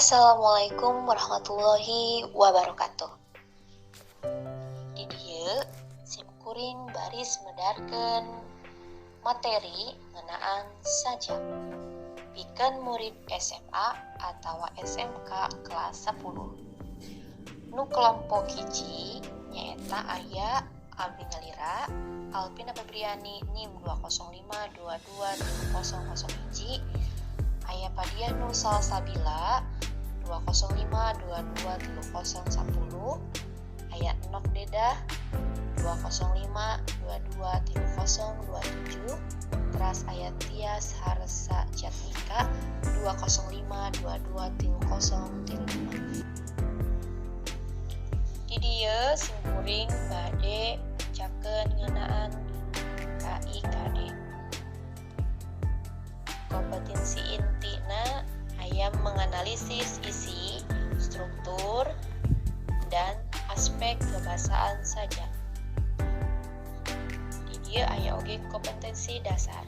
Assalamualaikum warahmatullahi wabarakatuh. Di dieu simkuring baris medarkeun materi ngeunaan sajak pikeun murid SMA atawa SMK kelas 10. Nu kelompok hiji nyaeta aya Albi Ngalira, Alpina Febriani NIM 205223001, aya Padianu Salsabila 205223010, aya Enok Dedah 205223027, teras aya Tias Harsa Jatnika 205223035. Di dieu simkuring bade macakeun ngeunaan KIKD. Kompetensi intina aya menganalisis isi, struktur, dan aspek kebahasaan sajak. Di dieu aya oge kompetensi dasar.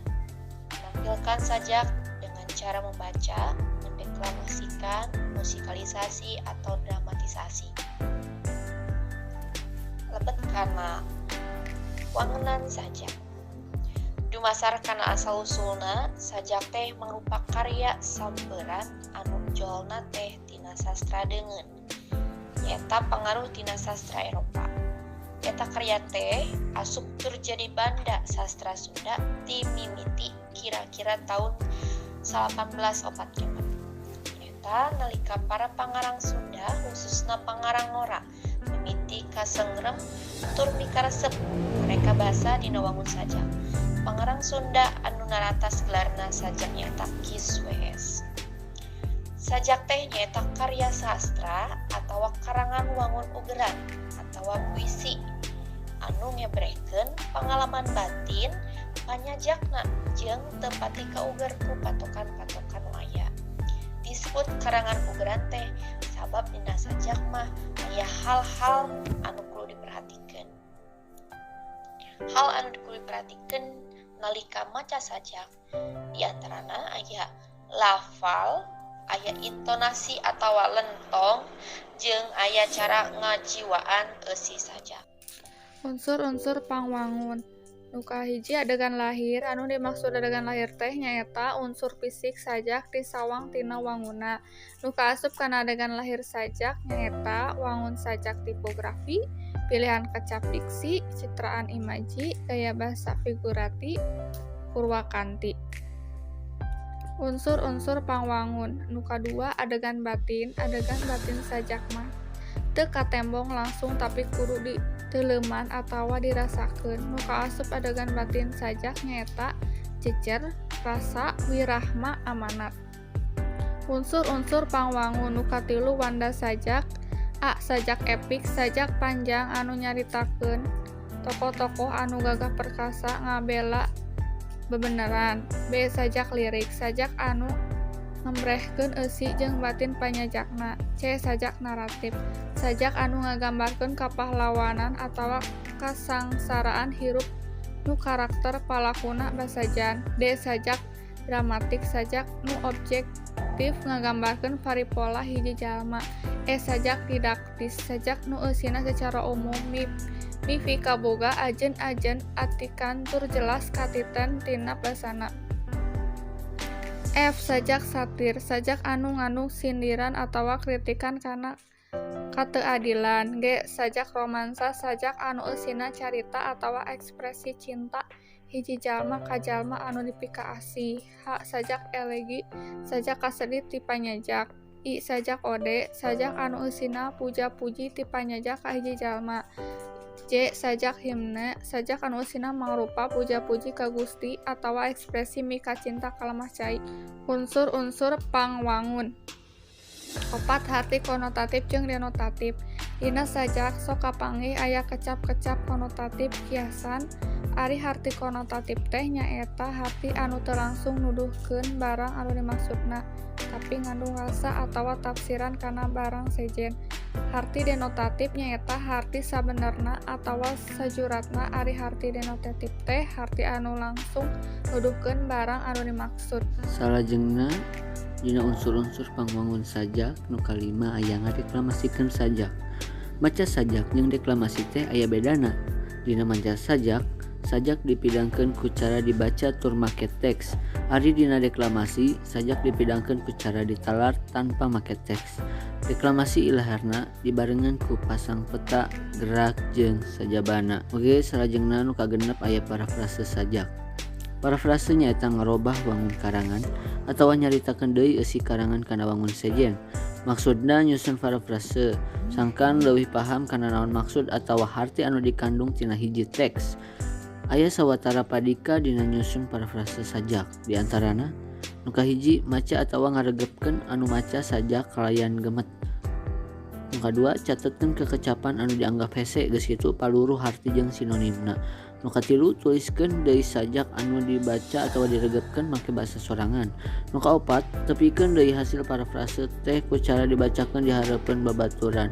Menampilkan sajak dengan cara membaca, mendeklamasikan, musikalisasi, atau dramatisasi. Lebet kana wangunan sajak. Dumasar kana asal-usulna, sajak teh mangrupa karya samperan anu jolna teh tina sastra deungeun. Nyaeta pangaruh tina sastra Eropa. Eta karya teh asup tur jadi banda sastra Sunda ti mimiti kira-kira tahun 1844. Nyaeta nalika para pangarang Sunda khususna pangarang ngora mimiti kasengrem tur mikaresep mereka basa dina wangun sajak. Pangarang Sunda anu naratas gelarna sajak nyaeta Kiswes. Sajak teh nyaeta karya sastra atawa karangan wangun ugeran atawa puisi anu ngebrehkeun pangalaman batin panyajakna jeung teu pati kauger ku patokan-patokan aya. Disebut karangan ugeran teh sabab dina sajak mah aya hal-hal anu kudu diperhatikeun. Hal anu kudu diperhatikeun nalika maca sajak diantarana aya lafal, aya intonasi atawa lentong, jeung aya cara ngajiwaan eusi sajak. Unsur-unsur pangwangun. Nu kahiji adegan lahir. Anu dimaksud adegan lahir teh nyaeta unsur fisik sajak disawang tina wanguna. Nu kaasup kana adegan lahir sajak nyaeta wangun sajak tipografi, pilihan kecap diksi, citraan imaji, gaya bahasa figurati, purwakanti. Unsur-unsur pangwangun. Nu kadua adegan batin. Adegan batin sajak mah teu katembong langsung tapi kudu diteuleman atawa dirasakeun. Nu kaasup adegan batin sajak nyaeta jejer, rasa, wirahma, amanat. Unsur-unsur pangwangun. Nu katilu wanda sajak. A. Sajak epik, sajak panjang anu nyaritakeun tokoh-tokoh anu gagah perkasa ngabela bebeneran. B. Sajak lirik, sajak anu ngembrehkeun eusi jeung batin panyajakna. C. Sajak naratif, sajak anu ngagambarkeun kapahlawanan atawa kasangsaraan hirup nu karakter palakuna basajan. D. Sajak dramatik, sajak nu objektif ngagambarkeun varipola hiji jalma. E. Sajak didaktis, sajak nu eusina secara umum mimpi kaboga ajeun-ajeun atikan tur jelas katiten tina basana. F. Sajak satir, sajak anu ngandung sindiran atawa kritikan kana kateuadilan. G. Sajak romansa, sajak anu eusina carita atawa ekspresi cinta hiji jalma ka jalma anu dipikaasi. H. Sajak elegi, sajak kasedih ti panyajak. I. Sajak ode, sajak anu eusina puja-puji ti panyajak ka hiji jalma. J. Sajak himne, sajak anu eusina mangrupa puja-puji ka Gusti atawa ekspresi mika cinta kalemah cai. Unsur-unsur pangwangun. 4. Harti konotatif jeung denotatif. Dina sajak sok kapanggih aya kecap-kecap konotatif kiasan. Ari harti konotatif teh nyaeta harti anu teu langsung nuduhkeun barang anu dimaksudna, tapi ngandung rasa atawa tafsiran kana barang sejen. Harti denotatif nyaeta harti sabenerna atawa sajuratna. Ari harti denotatif teh harti anu langsung nuduhkeun barang anu dimaksud. Salajengna Dina unsur-unsur pangwangun sajak nu kalima aya ngadeklamasikan sajak. Maca sajak jeung deklamasi teh aya bedana. Dina maca sajak dipidangkeun ku cara dibaca tur make teks. Ari dina deklamasi sajak dipidangkeun ku cara ditalar tanpa make teks. Deklamasi ilaharna dibarengan ku pasang peta, gerak jeung sajabana. Oge salajengna nu kagenep aya parafrase sajak. Parafrase nyaeta ngarobah wangun karangan atawa nyaritakeun deui isi karangan kana wangun sejen. Maksudna nyusun parafrase sangkan leuwih paham kana naon maksud atawa harti anu dikandung tina hiji teks. Aya sawatara padika dina nyusun parafrase sajak. Di antarana nu kahiji maca atawa ngaregepkeun anu maca sajak kalayan gemet. Nu kadua catetkeun kekecapan anu dianggap hese geus kitu paluruh harti jeung sinonimna. Nu katilu tuliskeun deui sajak anu dibaca atawa diregepkeun make basa sorangan. Nu kaopat tepikeun deui hasil parafrase teh ku cara dibacakeun di hareupeun babaturan.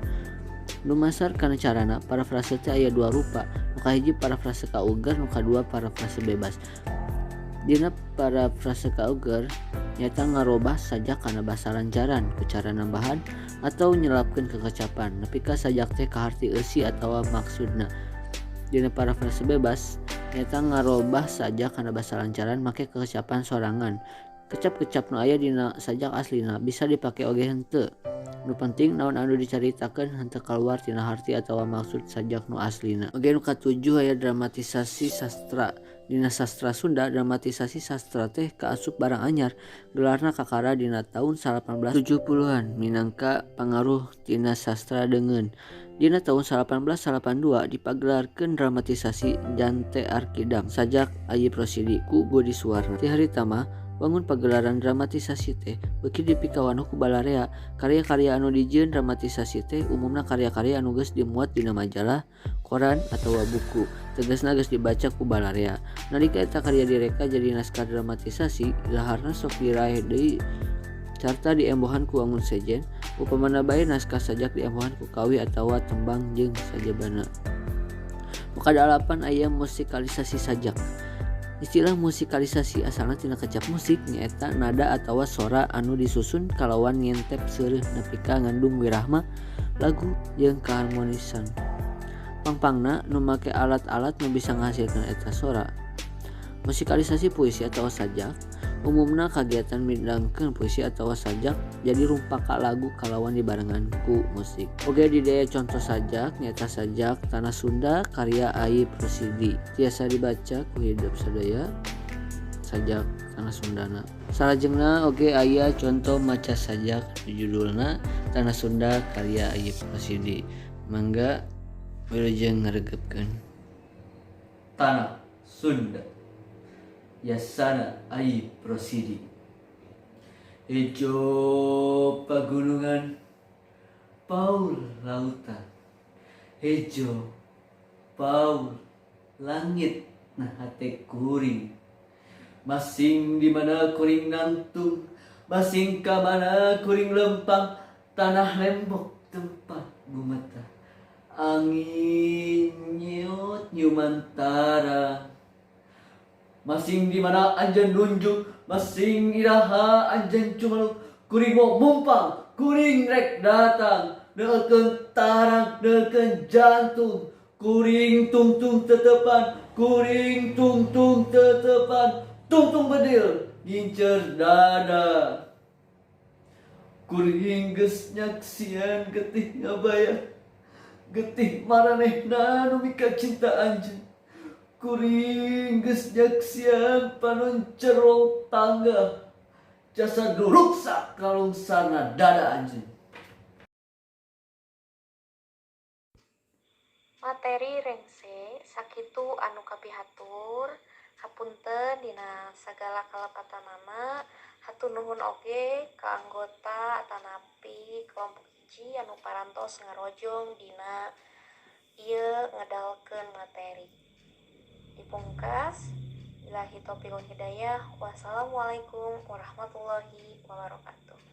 Dumasar kana carana parafrase teh aya dua rupa. Nu kahiji parafrase kauger, nu kadua parafrase bebas. Dina parafrase kauger nyaeta ngarobah sajak kana basa lancaran ku cara nambahan atau nyelapkeun kekecapan nepi ka sajak teh kaharti eusi atawa maksudna. Dina parafrase bebas nyaeta ngarobah sajak kana basa lancaran make kekecapan sorangan. Kecap-kecap nu aya dina sajak aslina bisa dipake oge henteu. Nu penting naon anu dicaritakeun henteu kaluar tina harti atawa maksud sajak nu aslina. Oge nu katujuh aya dramatisasi sastra. Dina sastra Sunda, dramatisasi sastra teh kaasup barang anyar. Gelarna kakara dina taun 1870-an minangka pangaruh tina sastra deungeun. Dina tahun 1882 dipagelarkeun dramatisasi Jante Arkidam sajak Ayip Rosidi ku Budi Suwarna. Ti harita mah wangun pagelaran dramatisasi teh beuki dipikawanuk ku balarea. Karya-karya anu dijieun dramatisasi teh umumna karya-karya anu geus dimuat dina majalah, koran atawa buku. Tegasna geus dibaca ku balarea. Nalika eta karya direka jadi naskah dramatisasi, ilaharna sok diraeh deui sarta diembohan ku wangun sejen. Upamana bae naskah sajak diembohan ku kawi atawa tembang jeung sajabana. Kadalapan aya musikalisasi sajak. Istilah musikalisasi asalna tina kecap musik nyaeta nada atawa sora anu disusun kalawan ngentep seureuh nepi ka ngandung wirahma lagu jeung kaharmonisan. Pangpangna nu make alat-alat nu bisa ngahasilkeun eta sora. Musikalisasi puisi atawa sajak umumna kagiatan midangkeun puisi atawa sajak jadi rumpaka lagu kalawan dibarengan ku musik. Oge di daya contoh sajak nyaeta sajak Tanah Sunda karya Ayip Rosidi. Tiasa dibaca ku hidup sadaya sajak Tanah Sundana. Salajengna oge aya contoh maca sajak judulna Tanah Sunda karya Ayip Rosidi. Mangga wilujeng ngaregepkeun. Tanah Sunda Yasana Ayip Rosidi. Hejo pagunungan, paul lautan. Hejo paul langit nah hate kuring. Masing di mana kuring nantung, masing ka mana kuring lempang. Tanah lembok tempat gumata. Angin nyiut nyumantara. Masing di mana anjeun nunjuk, masing iraha anjeun cumeluk. Kuring mau mumpang, kuring rek datang. Neukeun tarang, neukeun jantung. Kuring tungtung tetepan, kuring tungtung tetepan. Tungtung bedil, ngincer dada. Kuring geus nyaksian getih ngabaya. Getih maranehna nu mika cinta anjeun. Kuring geus nyaksian panoncerol tangga. Jasa duruksa kalungsarna dada anjeun. Materi rengse sakitu anu kapihatur. Hapunten dina sagala kalapatanana. Hatur nuhun oge ka anggota atanapi kelompok hiji anu parantos ngarojong dina ieu ngedalkeun materi. Dipungkas, billahi taufiq wal hidayah. Wassalamualaikum warahmatullahi wabarakatuh.